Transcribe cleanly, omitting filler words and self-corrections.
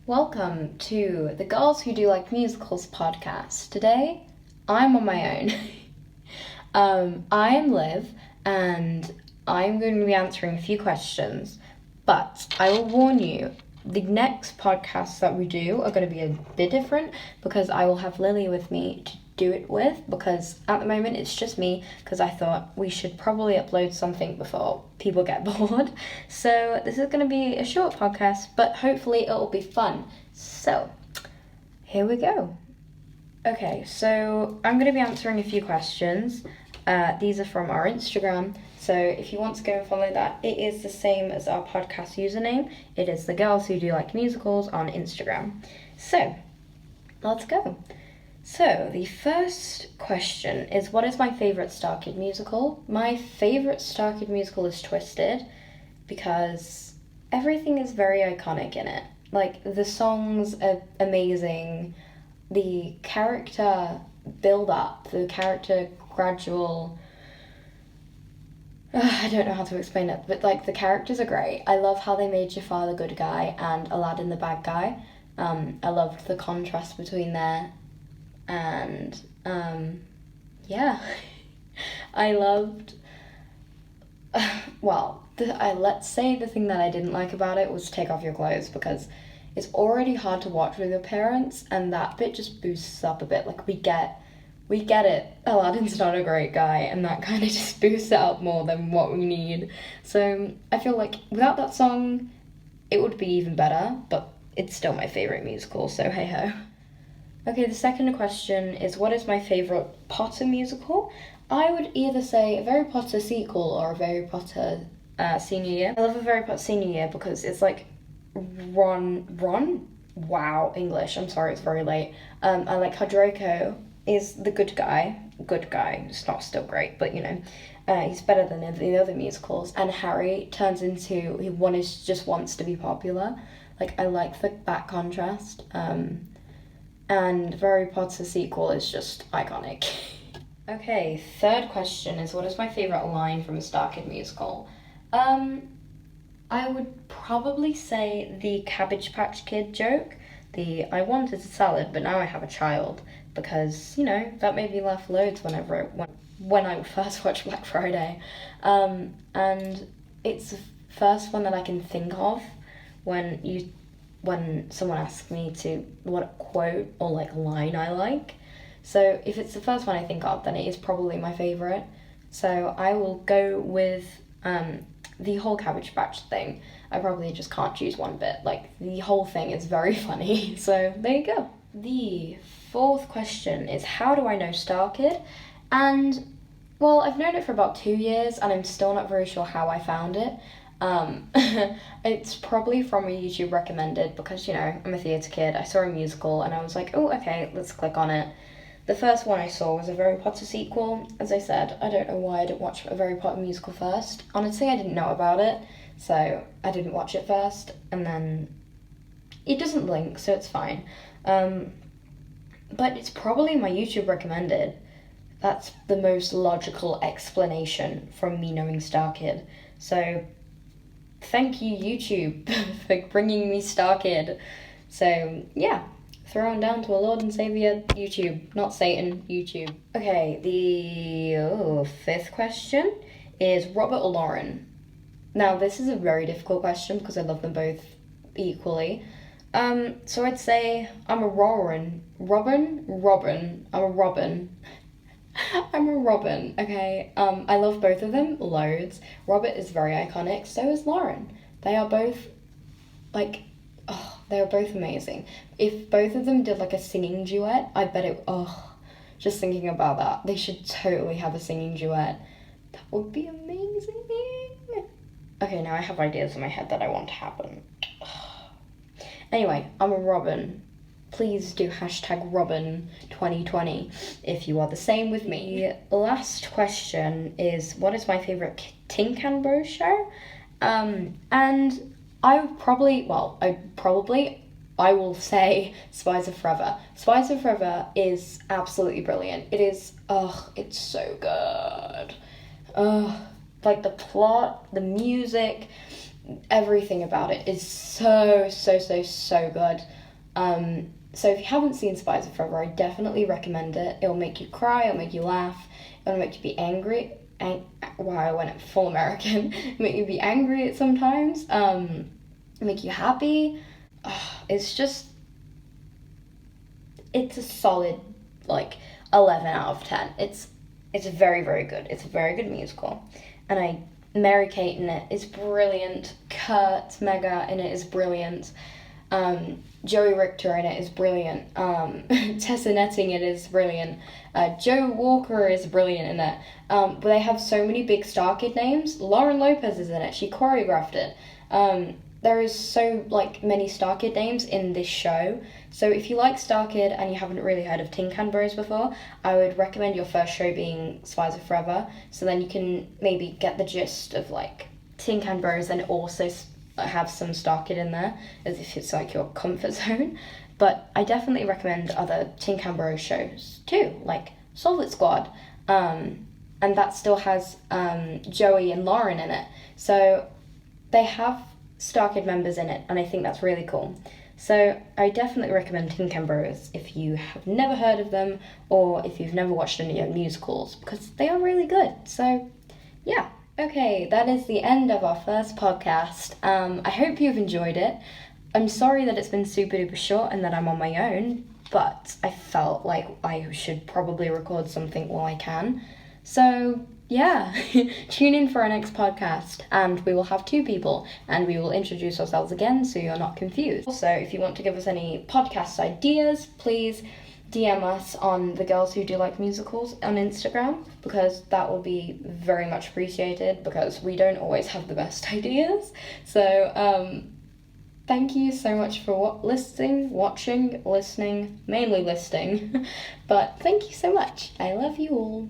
Welcome to the Girls Who Do Like Musicals podcast. Today, I'm on my own. I am Liv, and I'm going to be answering a few questions, but I will warn you, the next podcasts that we do are going to be a bit different because I will have Lily with me to do it with, because at the moment it's just me, because I thought we should probably upload something before people get bored. So this is going to be a short podcast, but hopefully it'll be fun. So here we go. Okay, so I'm going to be answering a few questions. These are from our Instagram, so if you want to go and follow that, it is the same as our podcast username. It is The Girls Who Do Like Musicals on Instagram. So let's go. So, the first question is, what is my favourite Star Kid musical? My favourite Star Kid musical is Twisted, because everything is very iconic in it. Like, the songs are amazing, the character build-up, the character gradual... I don't know how to explain it, but, like, the characters are great. I love how they made Jafar the good guy and Aladdin the bad guy. I loved the contrast between there. And yeah, I loved, let's say the thing that I didn't like about it was take off your clothes, because it's already hard to watch with your parents, and that bit just boosts up a bit. Like, we get it, Aladdin's not a great guy, and that kind of just boosts it up more than what we need. So I feel like without that song it would be even better, but it's still my favourite musical, so hey ho. Okay, the second question is, what is my favourite Potter musical? I would either say a Harry Potter sequel or a Harry Potter senior year. I love a Harry Potter senior year because it's like Ron? Wow, English, I'm sorry, it's very late. I like how Draco is the good guy, it's not still great, but you know, he's better than the other musicals, and Harry turns into, just wants to be popular. Like, I like that contrast. And Harry Potter sequel is just iconic. Okay, third question is, what is my favourite line from a Star Kid musical? I would probably say the Cabbage Patch Kid joke, the I wanted a salad but now I have a child, because, you know, that made me laugh loads when I first watched Black Friday. And it's the first one that I can think of when someone asks me what quote or like line I like. So if it's the first one I think of, then it is probably my favourite. So I will go with the whole Cabbage Patch thing. I probably just can't choose one bit. Like, the whole thing is very funny. So there you go. The fourth question is, how do I know Star Kid? And, well, I've known it for about 2 years, and I'm still not very sure how I found it. It's probably from a YouTube recommended, because, you know, I'm a theatre kid. I saw a musical and I was like, oh, okay, let's click on it. The first one I saw was a Harry Potter sequel. As I said, I don't know why I didn't watch a Harry Potter musical first. Honestly, I didn't know about it, so I didn't watch it first, and then it doesn't link, so it's fine. But it's probably my YouTube recommended. That's the most logical explanation from me knowing Star Kid. So thank you, YouTube, for bringing me Star Kid. So, yeah, thrown down to a Lord and Saviour, YouTube. Not Satan, YouTube. Okay, the fifth question is, Robert or Lauren? Now, this is a very difficult question because I love them both equally. So I'd say I'm a Robin. I'm a Robin. I'm a Robin, okay? I love both of them loads. Robert is very iconic, so is Lauren. They are both, they are both amazing. If both of them did, like, a singing duet, I bet it, just thinking about that, they should totally have a singing duet. That would be amazing. Okay, now I have ideas in my head that I want to happen. Anyway, I'm a Robin. Please do #Robin2020 if you are the same with me. The last question is, what is my favourite Tin Can Bros show? And I will say Spies of Forever. Spies of Forever is absolutely brilliant. It is, it's so good. Like, the plot, the music, everything about it is so good. So if you haven't seen Spies of Forever, I definitely recommend it. It'll make you cry, it'll make you laugh, it'll make you be angry. Wow, I went full American. Make you be angry at sometimes. Make you happy. It's a solid 11 out of 10. It's very good. It's a very good musical, and Mary Kate in it is brilliant. Kurt Mega in it is brilliant. Joey Richter in it is brilliant. Tessa Netting in it is brilliant. Joe Walker is brilliant in it. But they have so many big star kid names. Lauren Lopez is in it. She choreographed it. There is so many star kid names in this show. So if you like Star Kid and you haven't really heard of Tin Can Bros before, I would recommend your first show being Spies of Forever. So then you can maybe get the gist of Tin Can Bros and also have some Star Kid in there, as if it's your comfort zone. But I definitely recommend other Tin Can Bros shows too, like Solid Squad. And that still has Joey and Lauren in it. So they have Star Kid members in it, and I think that's really cool. So I definitely recommend Tin Can Bros if you have never heard of them, or if you've never watched any of their musicals, because they are really good. So yeah. Okay, that is the end of our first podcast. I hope you've enjoyed it. I'm sorry that it's been super duper short and that I'm on my own, but I felt like I should probably record something while I can. So yeah, tune in for our next podcast, and we will have 2 people, and we will introduce ourselves again so you're not confused. Also, if you want to give us any podcast ideas, please DM us on TheGirlsWhoDoLikeMusicals on Instagram, because that will be very much appreciated, because we don't always have the best ideas. So thank you so much for watching, listening, mainly listening. But thank you so much. I love you all.